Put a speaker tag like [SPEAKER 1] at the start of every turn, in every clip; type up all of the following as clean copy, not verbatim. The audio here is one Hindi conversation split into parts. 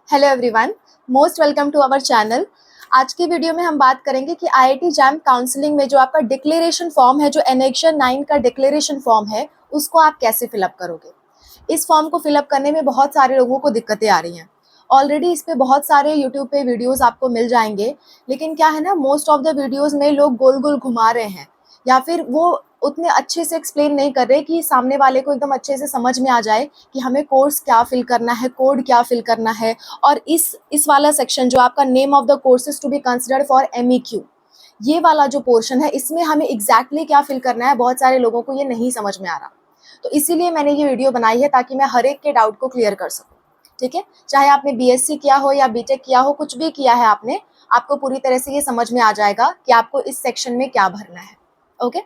[SPEAKER 1] Hello everyone, most welcome to our channel. आज की वीडियो में हम बात करेंगे कि आईआईटी जैम काउंसलिंग में जो आपका डिक्लेरेशन फॉर्म है, जो एनेक्शन 9 का डिक्लेरेशन फॉर्म है, उसको आप कैसे फिलअप करोगे। इस फॉर्म को फिलअप करने में बहुत सारे लोगों को दिक्कतें आ रही हैं। ऑलरेडी इस पे बहुत सारे यूट्यूब पे वीडियोस आपको मिल जाएंगे, लेकिन क्या है ना, मोस्ट ऑफ द वीडियोस में लोग गोल गोल घुमा रहे हैं या फिर वो उतने अच्छे से एक्सप्लेन नहीं कर रहे कि सामने वाले को एकदम अच्छे से समझ में आ जाए कि हमें कोर्स क्या फिल करना है, कोड क्या फिल करना है। और इस वाला सेक्शन जो आपका name of the courses to be considered for MEQ, ये वाला जो पोर्शन है, इसमें हमें एग्जैक्टली क्या फिल करना है, बहुत सारे लोगों को ये नहीं समझ में आ रहा। तो इसीलिए मैंने ये वीडियो बनाई है ताकि मैं हर एक के डाउट को क्लियर कर सकूं। ठीक है, चाहे आपने बीएससी किया हो या बीटेक किया हो, कुछ भी किया है आपने, आपको पूरी तरह से ये समझ में आ जाएगा कि आपको इस सेक्शन में क्या भरना है। ओके,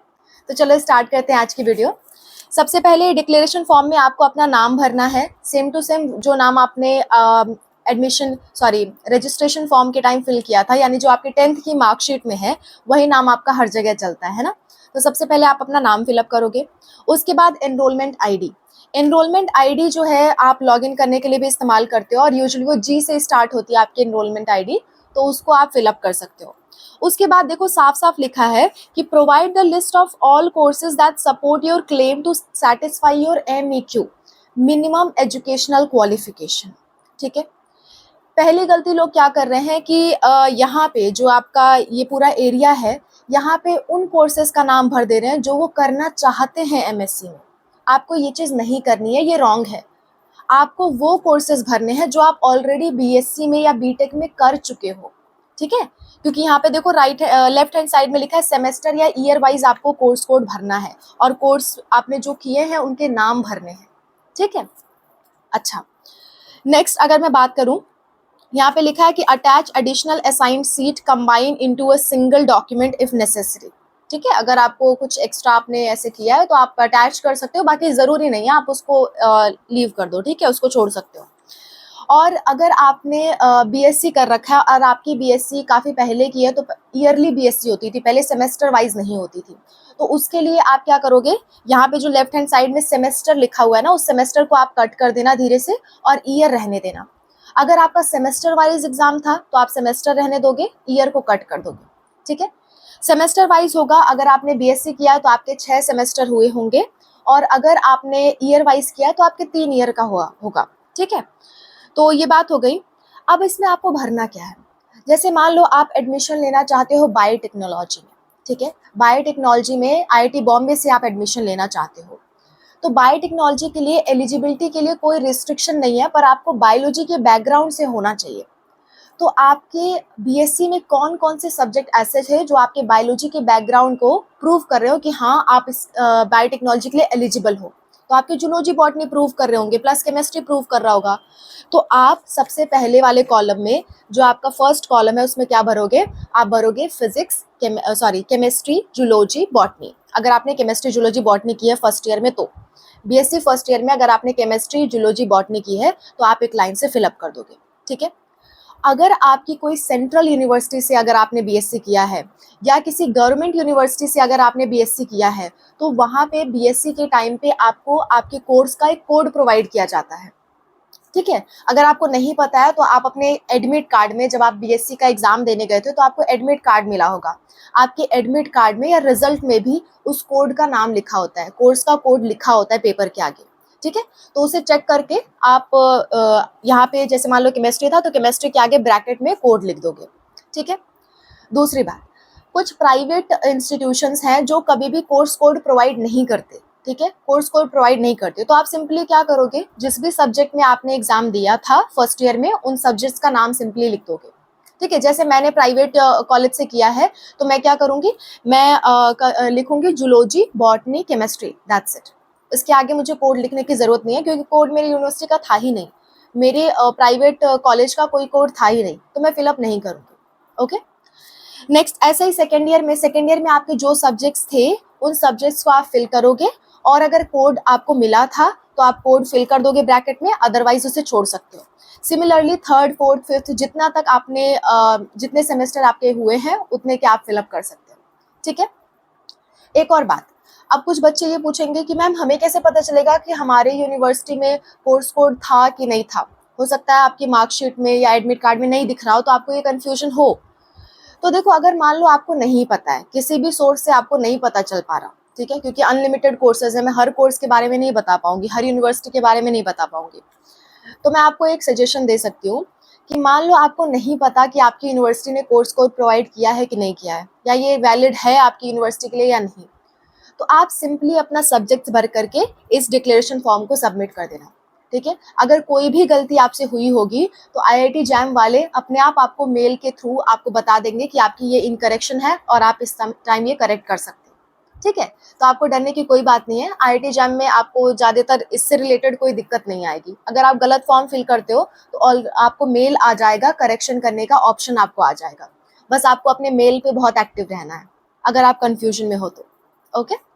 [SPEAKER 1] तो चलो स्टार्ट करते हैं आज की वीडियो। सबसे पहले डिक्लेरेशन फॉर्म में आपको अपना नाम भरना है, सेम टू सेम जो नाम आपने रजिस्ट्रेशन फॉर्म के टाइम फिल किया था, यानी जो आपके 10th की मार्कशीट में है वही नाम आपका हर जगह चलता है ना। तो सबसे पहले आप अपना नाम फिलअप करोगे। उसके बाद एनरोलमेंट आईडी, एनरोलमेंट आईडी जो है आप लॉगिन करने के लिए भी इस्तेमाल करते हो और यूजुअली वो जी से स्टार्ट होती है आपकी एनरोलमेंट आईडी, तो उसको आप फिलअप कर सकते हो। उसके बाद देखो साफ साफ लिखा है कि provide the list of all courses that support your claim to satisfy your MEQ minimum educational qualification. ठीक है, पहली गलती लोग क्या कर रहे हैं कि यहाँ पे जो आपका ये पूरा एरिया है, यहाँ पे उन कोर्सेज का नाम भर दे रहे हैं जो वो करना चाहते हैं एमएससी में। आपको ये चीज़ नहीं करनी है, ये रॉन्ग है। आपको वो कोर्सेज भरने हैं जो आप ऑलरेडी बीएससी में या बीटेक में कर चुके हो। ठीक है, क्योंकि यहाँ पे देखो लेफ्ट हैंड साइड में लिखा है सेमेस्टर या ईयर वाइज आपको कोर्स कोड भरना है और कोर्स आपने जो किए हैं उनके नाम भरने हैं। ठीक है, अच्छा, नेक्स्ट अगर मैं बात करूं, यहाँ पे लिखा है कि attach additional assigned seat combine into a single document if necessary. ठीक है, अगर आपको कुछ एक्स्ट्रा आपने ऐसे किया है तो आप अटैच कर सकते हो, बाकी जरूरी नहीं है, आप उसको लीव कर दो। ठीक है, उसको छोड़ सकते हो। और अगर आपने बीएससी कर रखा है और आपकी बीएससी काफ़ी पहले की है, तो ईयरली बीएससी होती थी पहले, सेमेस्टर वाइज नहीं होती थी। तो उसके लिए आप क्या करोगे, यहाँ पे जो लेफ्ट हैंड साइड में सेमेस्टर लिखा हुआ है ना, उस सेमेस्टर को आप कट कर देना धीरे से और ईयर रहने देना। अगर आपका सेमेस्टर वाइज एग्जाम था तो आप सेमेस्टर रहने दोगे, ईयर को कट कर दोगे। ठीक है, सेमेस्टर वाइज होगा। अगर आपने बीएससी किया है तो आपके 6 सेमेस्टर हुए होंगे, और अगर आपने ईयर वाइज किया है तो आपके 3 ईयर का होगा। ठीक है, तो ये बात हो गई। अब इसमें आपको भरना क्या है, जैसे मान लो आप एडमिशन लेना चाहते हो बायोटेक्नोलॉजी में। ठीक है, बायोटेक्नोलॉजी में आईआईटी बॉम्बे से आप एडमिशन लेना चाहते हो, तो बायोटेक्नोलॉजी के लिए एलिजिबिलिटी के लिए कोई रिस्ट्रिक्शन नहीं है, पर आपको बायोलॉजी के बैकग्राउंड से होना चाहिए। तो आपके बीएससी में कौन कौन से सब्जेक्ट ऐसे थे जो आपके बायोलॉजी के बैकग्राउंड को प्रूव कर रहे हो कि हाँ आप इस बायोटेक्नोलॉजी के लिए एलिजिबल हो। तो आपके जूलॉजी बॉटनी प्रूव कर रहे होंगे, प्लस केमिस्ट्री प्रूव कर रहा होगा। तो आप सबसे पहले वाले कॉलम में, जो आपका फर्स्ट कॉलम है, उसमें क्या भरोगे, आप भरोगे फिजिक्स, केमिस्ट्री, जूलॉजी, बॉटनी। अगर आपने केमिस्ट्री जूलॉजी बॉटनी की है फर्स्ट ईयर में, तो बीएससी फर्स्ट ईयर में अगर आपने केमिस्ट्री जूलॉजी बॉटनी की है तो आप एक लाइन से फिलअप कर दोगे। ठीक है, अगर आपकी कोई सेंट्रल यूनिवर्सिटी से अगर आपने बीएससी किया है या किसी गवर्नमेंट यूनिवर्सिटी से अगर आपने बीएससी किया है, तो वहाँ पे बीएससी के टाइम पे आपको आपके कोर्स का एक कोड प्रोवाइड किया जाता है। ठीक है, अगर आपको नहीं पता है तो आप अपने एडमिट कार्ड में, जब आप बीएससी का एग्जाम देने गए थे तो आपको एडमिट कार्ड मिला होगा, आपके एडमिट कार्ड में या रिजल्ट में भी उस कोड का नाम लिखा होता है, कोर्स का कोड लिखा होता है पेपर के आगे। ठीक है, तो उसे चेक करके आप यहाँ पे जैसे मान लो केमिस्ट्री था तो केमिस्ट्री के आगे ब्रैकेट में कोड लिख दोगे। ठीक है, दूसरी बात, कुछ प्राइवेट इंस्टीट्यूशंस हैं जो कभी भी कोर्स कोड प्रोवाइड नहीं करते। ठीक है, कोर्स कोड प्रोवाइड नहीं करते, तो आप सिंपली क्या करोगे, जिस भी सब्जेक्ट में आपने एग्जाम दिया था फर्स्ट ईयर में, उन सब्जेक्ट्स का नाम सिंपली लिख दोगे। ठीक है, जैसे मैंने प्राइवेट कॉलेज से किया है तो मैं क्या करूंगी, मैं लिखूंगी zoology, botany, chemistry, that's it. इसके आगे मुझे कोड लिखने की जरूरत नहीं है, क्योंकि कोड मेरी यूनिवर्सिटी का था ही नहीं, मेरे प्राइवेट कॉलेज का कोई कोड था ही नहीं, तो मैं फिलअप नहीं करूंगी। ओके, नेक्स्ट ऐसे ही सेकेंड ईयर में आपके जो सब्जेक्ट्स थे उन सब्जेक्ट्स को आप फिल करोगे, और अगर कोड आपको मिला था तो आप कोड फिल कर दोगे ब्रैकेट में, अदरवाइज उसे छोड़ सकते हो। सिमिलरली थर्ड, फोर्थ, फिफ्थ, जितना तक आपने जितने सेमेस्टर आपके हुए हैं उतने के आप फिलअप कर सकते हो। ठीक है, एक और बात, अब कुछ बच्चे ये पूछेंगे कि मैम हमें कैसे पता चलेगा कि हमारे यूनिवर्सिटी में कोर्स कोड था कि नहीं था। हो सकता है आपकी मार्कशीट में या एडमिट कार्ड में नहीं दिख रहा हो, तो आपको ये कन्फ्यूजन हो। तो देखो, अगर मान लो आपको नहीं पता है, किसी भी सोर्स से आपको नहीं पता चल पा रहा, ठीक है, क्योंकि अनलिमिटेड कोर्सेज है, मैं हर कोर्स के बारे में नहीं बता पाऊंगी, हर यूनिवर्सिटी के बारे में नहीं बता पाऊंगी, तो मैं आपको एक सजेशन दे सकती हूँ कि मान लो आपको नहीं पता कि आपकी यूनिवर्सिटी ने कोर्स कोड प्रोवाइड किया है कि नहीं किया है, या ये वैलिड है आपकी यूनिवर्सिटी के लिए या नहीं, तो आप सिंपली अपना सब्जेक्ट भर करके इस डिक्लेरेशन फॉर्म को सबमिट कर देना, ठीक है। अगर कोई भी गलती आपसे हुई होगी तो आईआईटी जैम वाले अपने आप आपको मेल के थ्रू आपको बता देंगे कि आपकी ये इनकरेक्शन है और आप इस टाइम ये करेक्ट कर सकते हैं, ठीक है। तो आपको डरने की कोई बात नहीं है, आईआईटी जैम में आपको ज़्यादातर इससे रिलेटेड कोई दिक्कत नहीं आएगी। अगर आप गलत फॉर्म फिल करते हो तो आपको मेल आ जाएगा, करेक्शन करने का ऑप्शन आपको आ जाएगा, बस आपको अपने मेल पे बहुत एक्टिव रहना है अगर आप कंफ्यूजन में हो तो, ओके।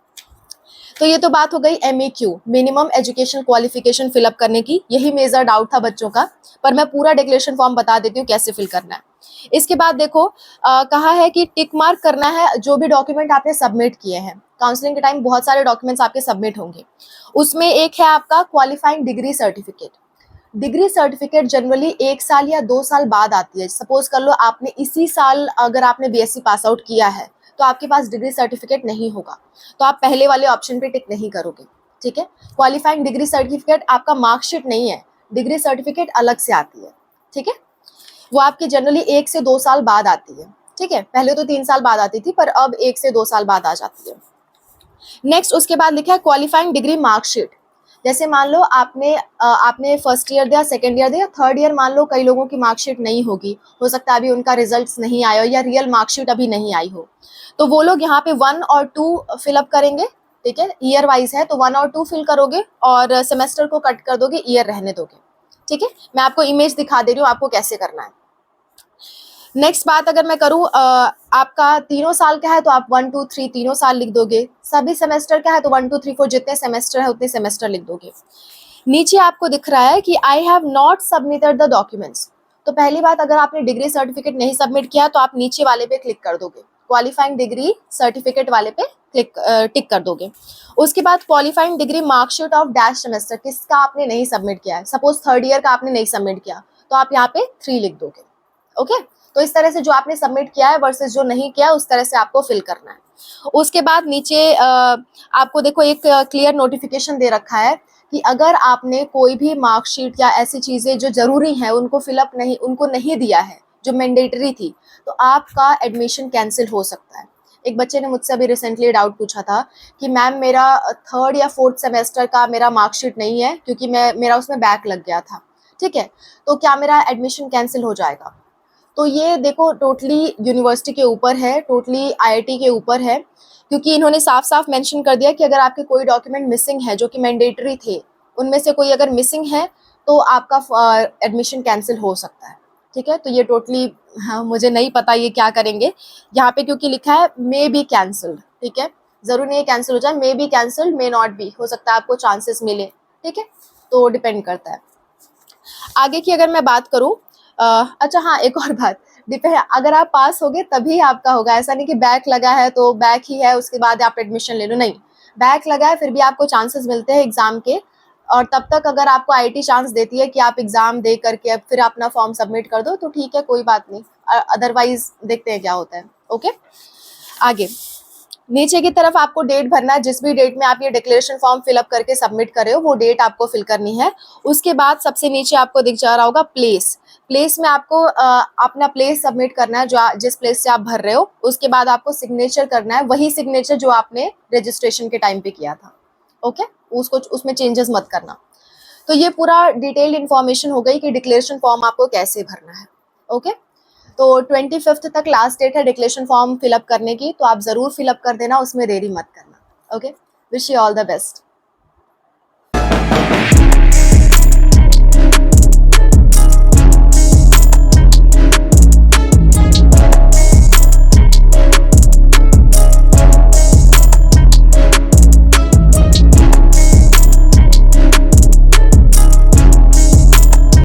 [SPEAKER 1] तो ये तो बात हो गई MEQ, minimum education qualification fill up करने की। यही मेजर डाउट था बच्चों का, पर मैं पूरा डिक्लेरेशन फॉर्म बता देती हूँ कैसे फिल करना है। इसके बाद देखो कहा है कि टिक मार्क करना है जो भी डॉक्यूमेंट आपने सबमिट किए हैं। काउंसलिंग के टाइम बहुत सारे डॉक्यूमेंट्स आपके सबमिट होंगे, उसमें एक है आपका qualifying degree certificate. Degree certificate generally 1 साल या 2 साल बाद आती है। सपोज कर लो आपने इसी साल अगर आपने BSc पास आउट किया है तो आपके पास डिग्री सर्टिफिकेट नहीं होगा, तो आप पहले वाले ऑप्शन पे टिक नहीं करोगे, ठीक है। क्वालिफाइंग डिग्री सर्टिफिकेट आपका मार्कशीट नहीं है, डिग्री सर्टिफिकेट अलग से आती है, ठीक है। वो आपकी जनरली 1 से 2 साल बाद आती है, ठीक है। पहले तो 3 साल बाद आती थी, पर अब 1 से 2 साल बाद आ जाती है। नेक्स्ट उसके बाद लिखा है क्वालिफाइंग डिग्री मार्कशीट। जैसे मान लो आपने फर्स्ट ईयर दिया, सेकेंड ईयर दिया, थर्ड ईयर मान लो कई लोगों की मार्कशीट नहीं होगी, हो सकता है अभी उनका रिजल्ट्स नहीं आया हो या रियल मार्कशीट अभी नहीं आई हो, तो वो लोग यहाँ पे 1 और 2 फिलअप करेंगे, ठीक है। ईयर वाइज है तो 1 और 2 फिल करोगे और सेमेस्टर को कट कर दोगे, ईयर रहने दोगे, ठीक है। मैं आपको इमेज दिखा दे रही हूँ आपको कैसे करना है। नेक्स्ट बात अगर मैं करूँ, आपका तीनों साल का है तो आप 1 2 3 तीनों साल लिख दोगे। सभी सेमेस्टर का है तो 1 2 3 4 जितने सेमेस्टर है उतने सेमेस्टर लिख दोगे। नीचे आपको दिख रहा है कि I have not submitted the documents. तो पहली बात, अगर आपने डिग्री सर्टिफिकेट नहीं सबमिट किया तो आप नीचे वाले पे क्लिक कर दोगे, क्वालिफाइंग डिग्री सर्टिफिकेट वाले पे टिक कर दोगे। उसके बाद qualifying degree marksheet of dash semester, किसका आपने नहीं सबमिट किया है, सपोज थर्ड ईयर का आपने नहीं सबमिट किया तो आप यहाँ पे 3 लिख दोगे, ओके। तो इस तरह से जो आपने सबमिट किया है वर्सेस जो नहीं किया है उस तरह से आपको फिल करना है। उसके बाद नीचे आपको देखो एक क्लियर नोटिफिकेशन दे रखा है कि अगर आपने कोई भी मार्कशीट या ऐसी चीज़ें जो ज़रूरी हैं उनको नहीं दिया है, जो मैंडेटरी थी, तो आपका एडमिशन कैंसिल हो सकता है। एक बच्चे ने मुझसे अभी रिसेंटली डाउट पूछा था कि मैम मेरा थर्ड या फोर्थ सेमेस्टर का मेरा मार्कशीट नहीं है क्योंकि मेरा उसमें बैक लग गया था, ठीक है, तो क्या मेरा एडमिशन कैंसिल हो जाएगा। तो ये देखो टोटली यूनिवर्सिटी के ऊपर है, टोटली आईआईटी के ऊपर है, क्योंकि इन्होंने साफ साफ मेंशन कर दिया कि अगर आपके कोई डॉक्यूमेंट मिसिंग है जो कि मैंडेटरी थे, उनमें से कोई अगर मिसिंग है तो आपका एडमिशन कैंसिल हो सकता है, ठीक है। तो ये टोटली, हाँ, मुझे नहीं पता ये क्या करेंगे यहाँ पे, क्योंकि लिखा है मे बी कैंसल्ड, ठीक है, जरूर नहीं कैंसिल हो जाए, may be cancelled, may not be, हो सकता है आपको चांसेस मिले, ठीक है, तो डिपेंड करता है। आगे की अगर मैं बात करूँ, अच्छा हाँ, एक और बात, डिपेंड, अगर आप पास होगे तभी आपका होगा, ऐसा नहीं कि बैक लगा है तो बैक ही है उसके बाद आप एडमिशन ले लो, नहीं, बैक लगा है फिर भी आपको चांसेस मिलते हैं एग्जाम के, और तब तक अगर आपको आईआईटी चांस देती है कि आप एग्जाम दे करके फिर अपना फॉर्म सबमिट कर दो तो ठीक है, कोई बात नहीं, अदरवाइज देखते हैं क्या होता है, ओके। आगे नीचे की तरफ आपको डेट भरना है, जिस भी डेट में आप ये डिक्लेरेशन फॉर्म फिलअप करके सबमिट कर रहे हो वो डेट आपको फिल करनी है। उसके बाद सबसे नीचे आपको दिख जा रहा होगा प्लेस में आपको अपना प्लेस सबमिट करना है, जो जिस प्लेस से आप भर रहे हो। उसके बाद आपको सिग्नेचर करना है, वही सिग्नेचर जो आपने रजिस्ट्रेशन के टाइम पे किया था, ओके, उसमें चेंजेस मत करना। तो ये पूरा डिटेल्ड इन्फॉर्मेशन हो गई कि डिक्लेरेशन फॉर्म आपको कैसे भरना है, ओके। तो 25 तक लास्ट डेट है डिक्लेरेशन फॉर्म फिलअप करने की, तो आप जरूर फिलअप कर देना, उसमें देरी मत करना, okay. Wish you all the best.